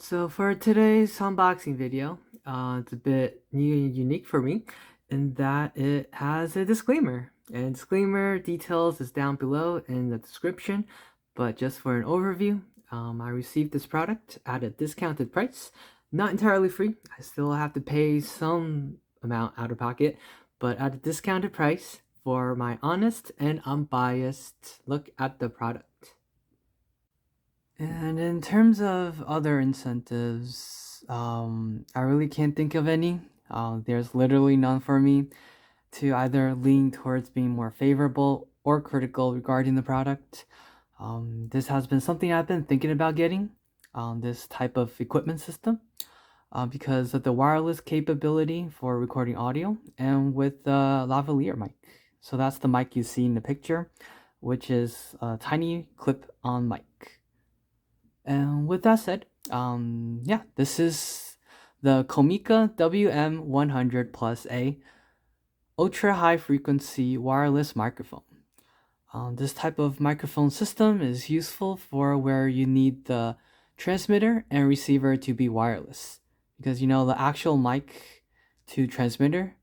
So for today's unboxing video, it's a bit new and unique for me in that it has a disclaimer. And disclaimer details is down below in the description, but just for an overview, I received this product at a discounted price. Not entirely free, I still have to pay some amount out of pocket, but at a discounted price for my honest and unbiased look at the product. And in terms of other incentives, I really can't think of any. There's literally none for me to either lean towards being more favorable or critical regarding the product. This has been something I've been thinking about getting, this type of equipment system, because of the wireless capability for recording audio and with the Lavalier mic. So that's the mic you see in the picture, which is a tiny clip-on mic. And with that said, yeah, this is the Comica WM100 Plus A ultra high frequency wireless microphone. This type of microphone system is useful for where you need the transmitter and receiver to be wireless, because the actual mic to transmitter,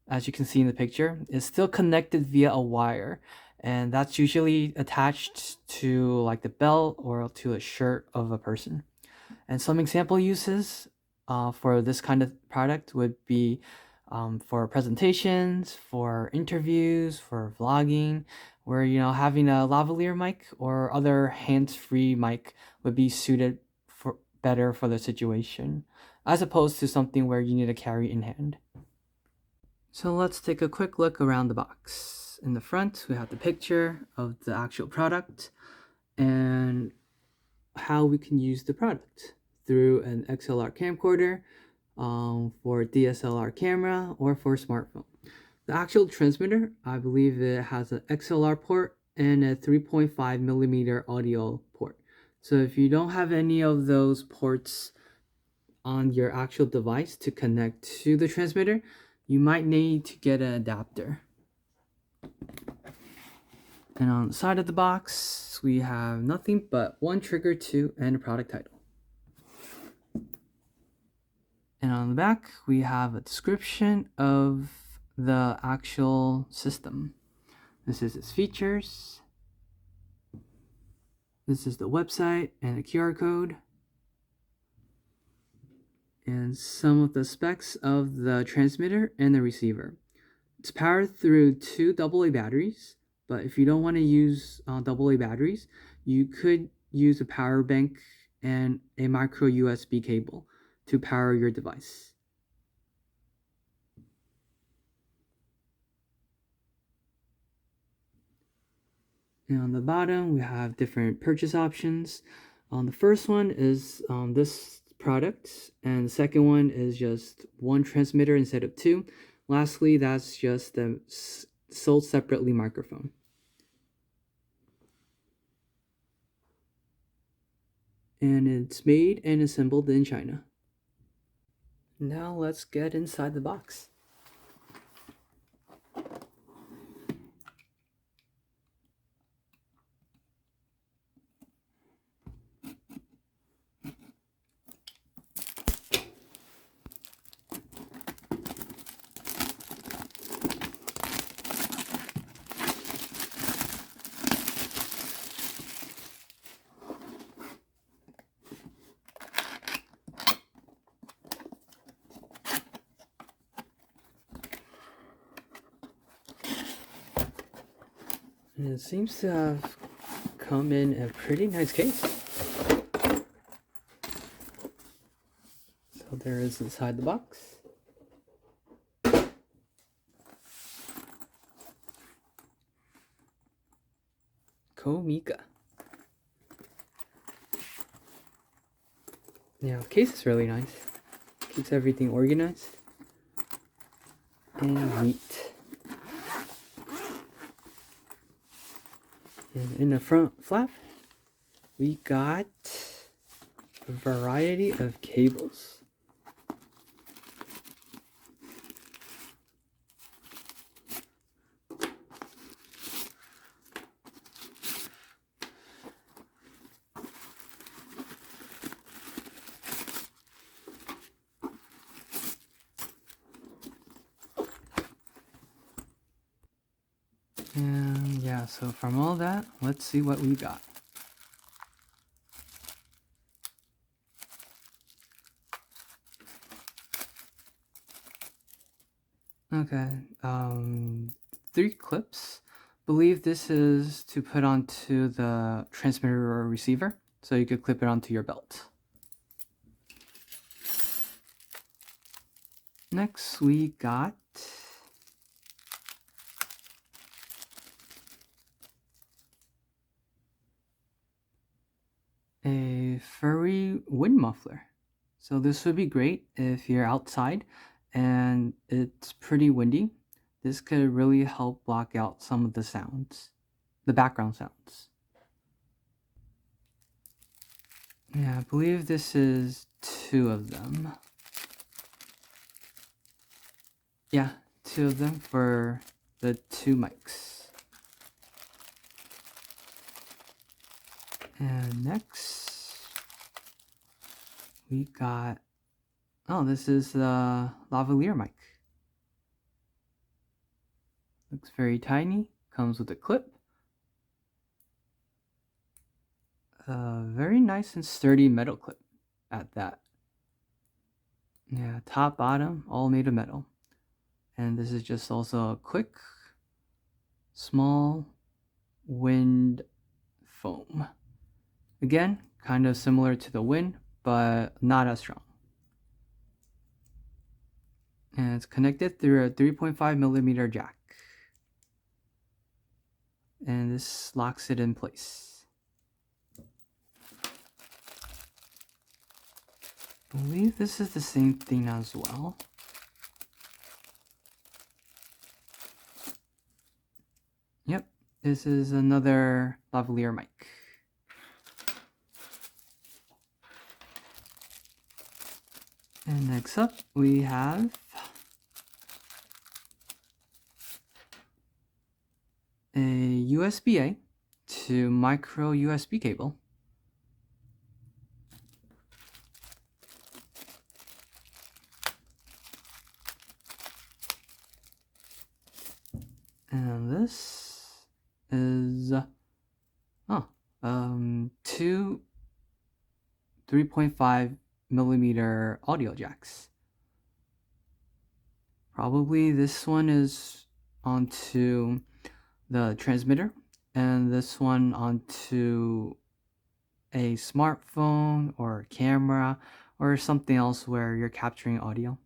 as you can see in the picture, is still connected via a wire, and that's usually attached to like the belt or to a shirt of a person. And some example uses for this kind of product would be for presentations, for interviews, for vlogging, where having a lavalier mic or other hands-free mic would be suited better for the situation, as opposed to something where you need to carry in hand. So let's take a quick look around the box. In the front, we have the picture of the actual product and how we can use the product through an XLR camcorder, for DSLR camera, or for smartphone. The actual transmitter, I believe it has an XLR port and a 3.5mm audio port. So if you don't have any of those ports on your actual device to connect to the transmitter, you might need to get an adapter. And on the side of the box, we have nothing but one trigger to and a product title. And on the back, we have a description of the actual system. This is its features. This is the website and a QR code. And some of the specs of the transmitter and the receiver. It's powered through two AA batteries, but if you don't want to use AA batteries, you could use a power bank and a micro USB cable to power your device. And on the bottom, we have different purchase options. The first one is this product, and the second one is just one transmitter instead of two. Lastly, that's just the sold separately microphone. And it's made and assembled in China. Now let's get inside the box. And it seems to have come in a pretty nice case. So there is inside the box. Comica. Now the case is really nice. Keeps everything organized and neat. And in the front flap, we got a variety of cables. Yeah, so from all that, let's see what we got. Okay, 3 clips. Believe this is to put onto the transmitter or receiver, so you could clip it onto your belt. Next, we got a furry wind muffler. So this would be great if you're outside and it's pretty windy. This could really help block out some of the sounds, the background sounds. Yeah, I believe this is 2 of them. Yeah, 2 of them for the 2 mics. And next, we got, oh, this is the Lavalier mic. Looks very tiny, comes with a clip. A very nice and sturdy metal clip at that. Yeah, top, bottom, all made of metal. And this is just also a quick, small wind foam. Again, kind of similar to the wind, but not as strong. And it's connected through a 3.5mm jack. And this locks it in place. I believe this is the same thing as well. Yep, this is another Lavalier mic. And next up, we have a USB-A to micro USB cable. And this is 2 3.5mm audio jacks. Probably this one is onto the transmitter and this one onto a smartphone or camera or something else where you're capturing audio.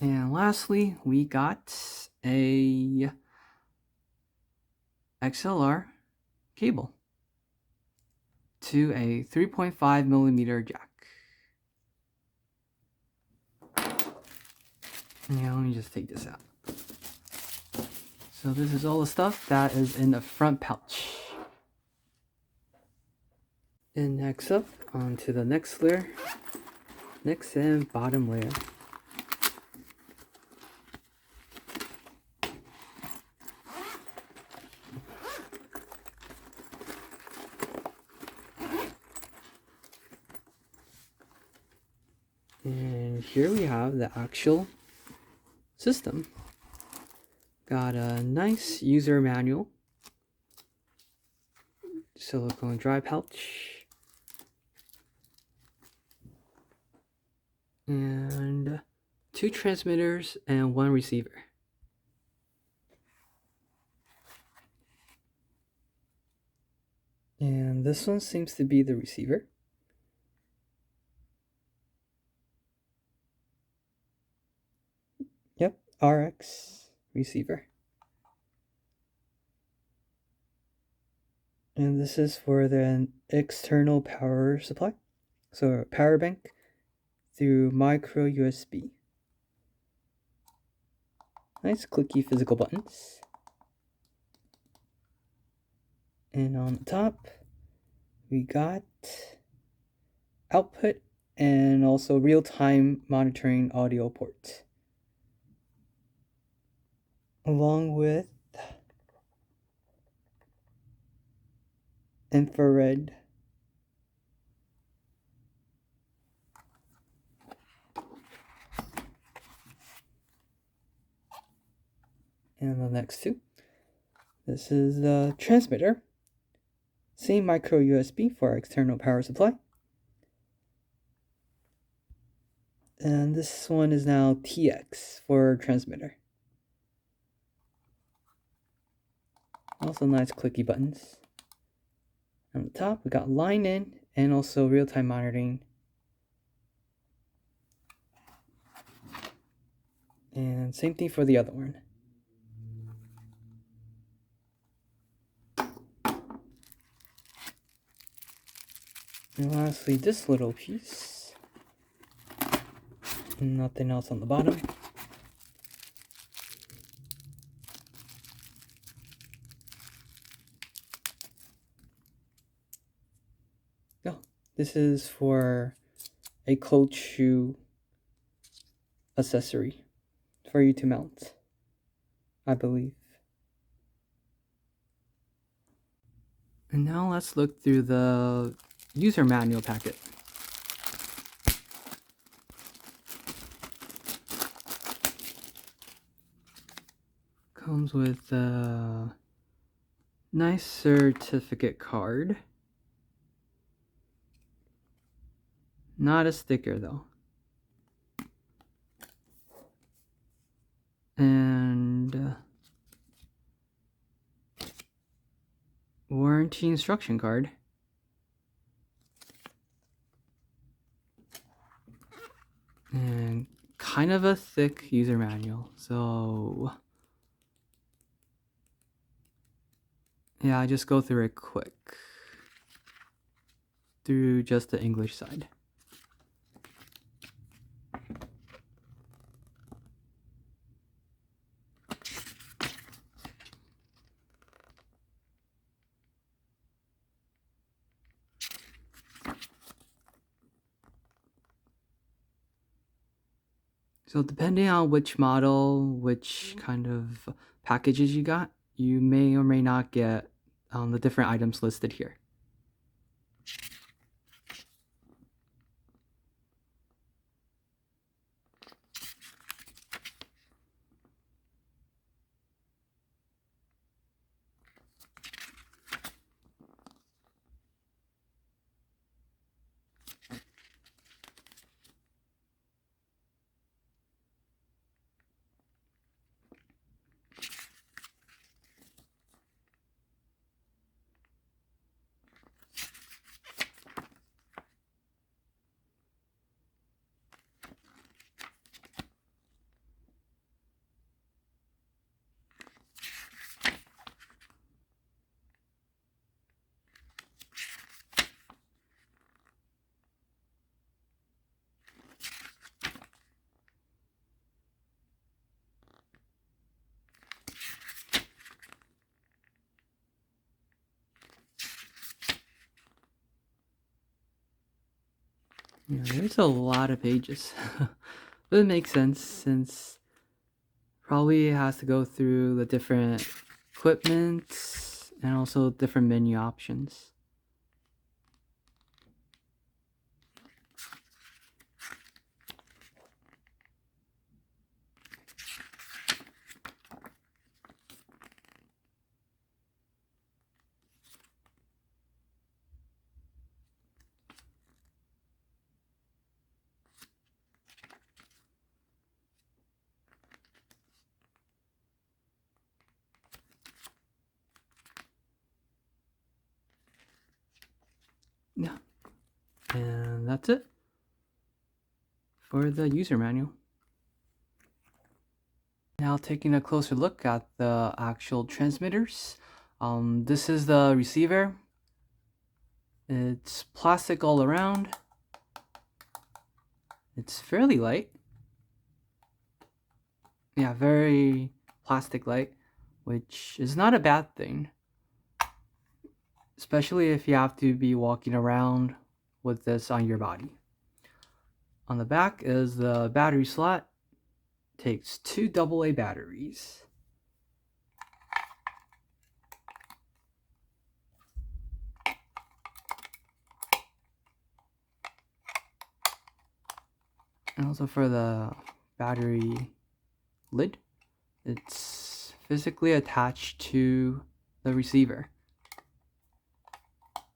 And lastly, we got a XLR cable to a 3.5mm jack. Yeah, let me just take this out. So this is all the stuff that is in the front pouch. And next up, onto the next layer. Next and bottom layer. And here we have the actual system. Got a nice user manual, silicone dry pouch, and 2 transmitters and 1 receiver. And this one seems to be the receiver. Yep, RX receiver. And this is for the external power supply. So a power bank through micro USB. Nice clicky physical buttons. And on the top, we got output and also real-time monitoring audio port. Along with infrared And the next two. This is the transmitter. Same micro USB for external power supply. And this one is now TX for transmitter. Also nice clicky buttons. On the top, we got line in and also real-time monitoring. And same thing for the other one. And lastly, this little piece. Nothing else on the bottom. Oh, this is for a cold shoe accessory for you to mount, I believe. And now let's look through the user manual packet. Comes with a nice certificate card. Not a sticker though. And warranty instruction card. And kind of a thick user manual. So yeah, I just go through it quick. Through just the English side. So depending on which model, which kind of packages you got, you may or may not get the different items listed here. Yeah, there's a lot of pages. But it makes sense since probably it has to go through the different equipment and also different menu options. Yeah, and that's it for the user manual. Now taking a closer look at the actual transmitters. This is the receiver. It's plastic all around. It's fairly light. Yeah, very plastic light, which is not a bad thing. Especially if you have to be walking around with this on your body. On the back is the battery slot. Takes 2 AA batteries. And also for the battery lid, it's physically attached to the receiver.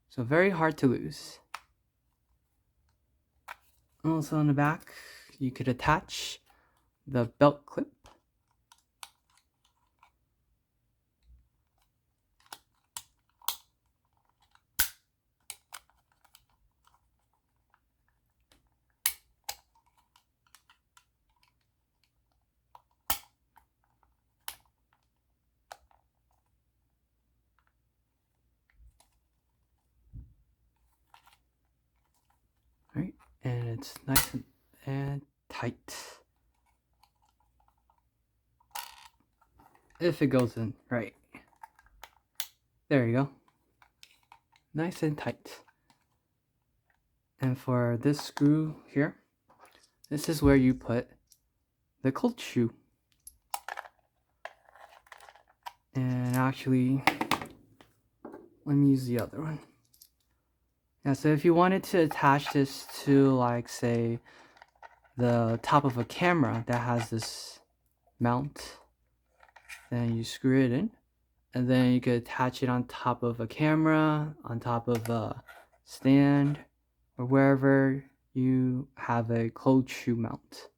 So very hard to lose. Also on the back, you could attach the belt clip. Right, and it's nice and tight. If it goes in, right. There you go. Nice and tight. And for this screw here, this is where you put the cold shoe. And actually, let me use the other one. Yeah, so if you wanted to attach this to, like, say, the top of a camera that has this mount, then you screw it in, and then you could attach it on top of a camera, on top of a stand, or wherever you have a cold shoe mount.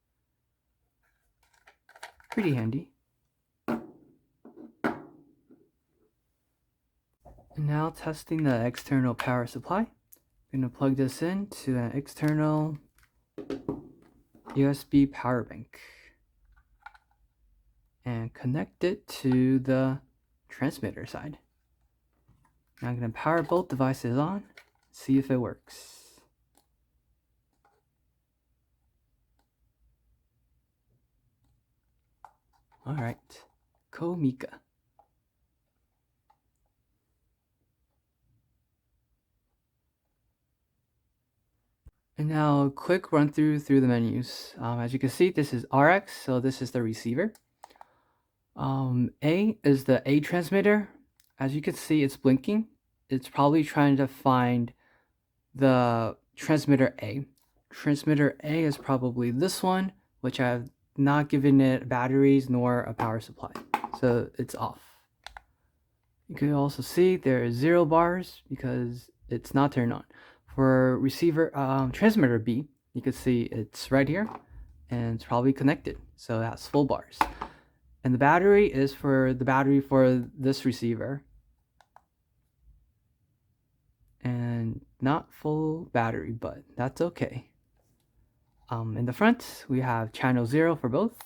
Pretty handy. And now testing the external power supply. I'm going to plug this in to an external USB power bank and connect it to the transmitter side. Now I'm going to power both devices on, see if it works. Alright, Comica. And now a quick run through the menus. As you can see, this is RX, so this is the receiver. A is the A transmitter. As you can see, it's blinking. It's probably trying to find the transmitter A. Transmitter A is probably this one, which I have not given it batteries nor a power supply, so it's off. You can also see there is 0 bars because it's not turned on. For receiver transmitter B, you can see it's right here and it's probably connected, so it has full bars. And the battery is for the battery for this receiver, and not full battery, but that's okay. In the front we have channel 0 for both.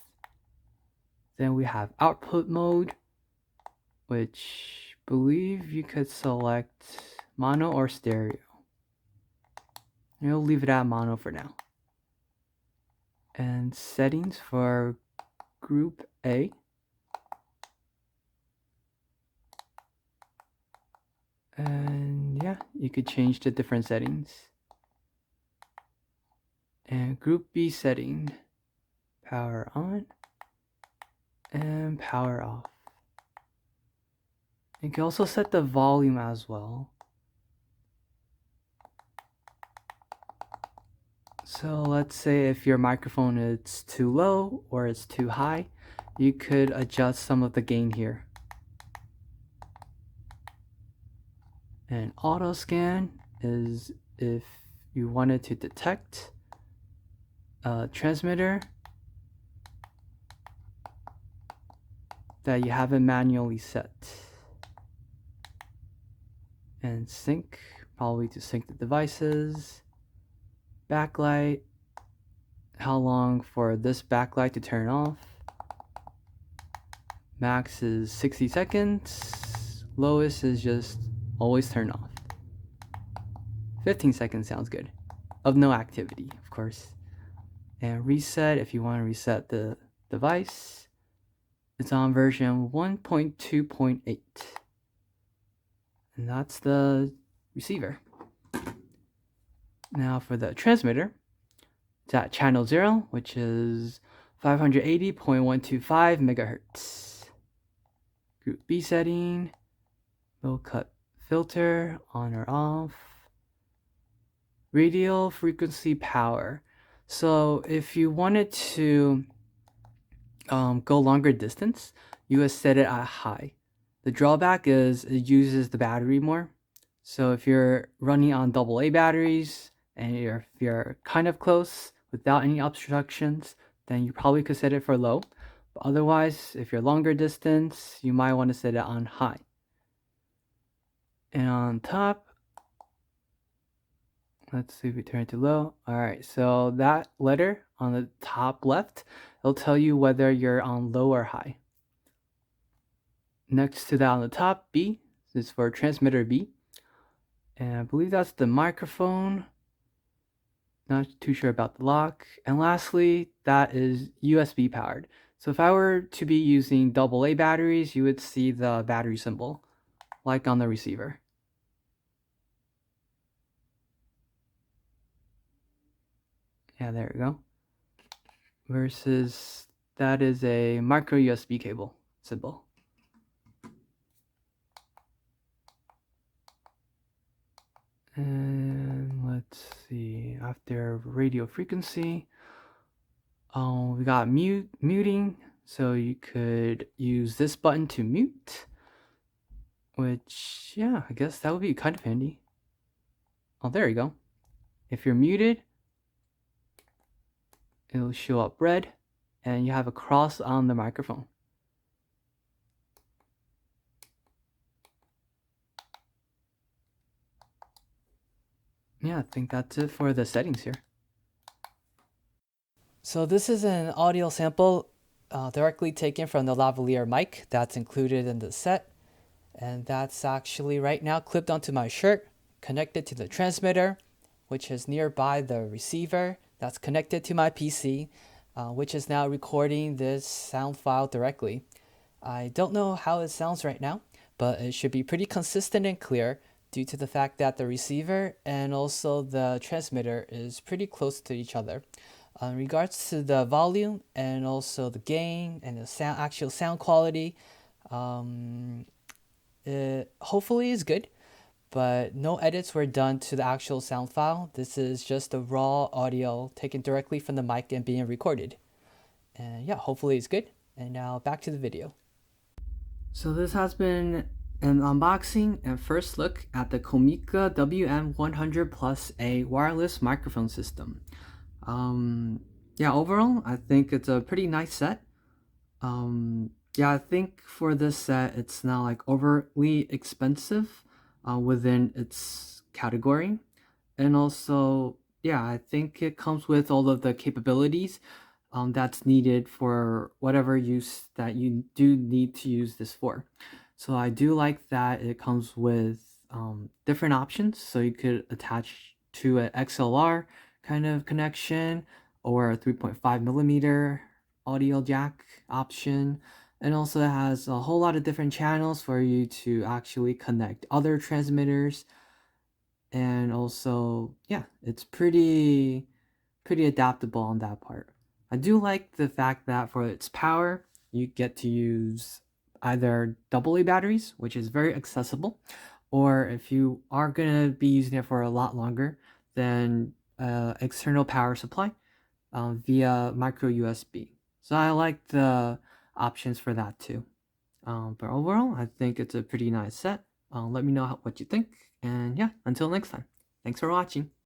Then we have output mode, which I believe you could select mono or stereo. We'll leave it at mono for now. And settings for group A. And yeah, you could change the different settings. And group B setting, power on and power off. You can also set the volume as well. So let's say if your microphone is too low or it's too high, you could adjust some of the gain here. And auto scan is if you wanted to detect a transmitter that you haven't manually set. And sync, probably to sync the devices. Backlight, how long for this backlight to turn off. Max is 60 seconds. Lowest is just always turn off. 15 seconds sounds good. Of no activity, of course. And reset, if you want to reset the device, it's on version 1.2.8. And that's the receiver. Now for the transmitter, it's at channel 0, which is 580.125 megahertz. Group B setting, low cut filter, on or off. Radial frequency power. So if you wanted to go longer distance, you would set it at high. The drawback is it uses the battery more. So if you're running on AA batteries and if you're kind of close without any obstructions, then you probably could set it for low. But otherwise, if you're longer distance, you might want to set it on high. And on top, let's see if we turn it to low. All right, so that letter on the top left, it'll tell you whether you're on low or high. Next to that on the top, B, is for transmitter B. And I believe that's the microphone. Not too sure about the lock. And lastly, that is USB powered. So if I were to be using AA batteries, you would see the battery symbol, like on the receiver. Yeah, there we go. Versus that is a micro USB cable symbol. And let's see, after radio frequency, we got muting. So you could use this button to mute, which, yeah, I guess that would be kind of handy. Oh, there you go. If you're muted, it'll show up red, and you have a cross on the microphone. Yeah, I think that's it for the settings here. So this is an audio sample directly taken from the Lavalier mic that's included in the set. And that's actually right now clipped onto my shirt, connected to the transmitter, which is nearby the receiver that's connected to my PC, which is now recording this sound file directly. I don't know how it sounds right now, but it should be pretty consistent and clear due to the fact that the receiver and also the transmitter is pretty close to each other. In regards to the volume and also the gain and the actual sound quality, it hopefully is good, but no edits were done to the actual sound file. This is just the raw audio taken directly from the mic and being recorded. And yeah, hopefully it's good. And now back to the video. So this has been an unboxing and first look at the Comica WM100 Plus, a wireless microphone system. Yeah, overall, I think it's a pretty nice set. Yeah, I think for this set, it's not like overly expensive within its category. And also, yeah, I think it comes with all of the capabilities that's needed for whatever use that you do need to use this for. So I do like that it comes with different options. So you could attach to an XLR kind of connection or a 3.5 millimeter audio jack option. And also it has a whole lot of different channels for you to actually connect other transmitters. And also, yeah, it's pretty adaptable on that part. I do like the fact that for its power, you get to use either AA batteries, which is very accessible, or if you are going to be using it for a lot longer, then external power supply via micro USB. So I like the options for that too. But overall, I think it's a pretty nice set. Let me know what you think. And yeah, until next time. Thanks for watching.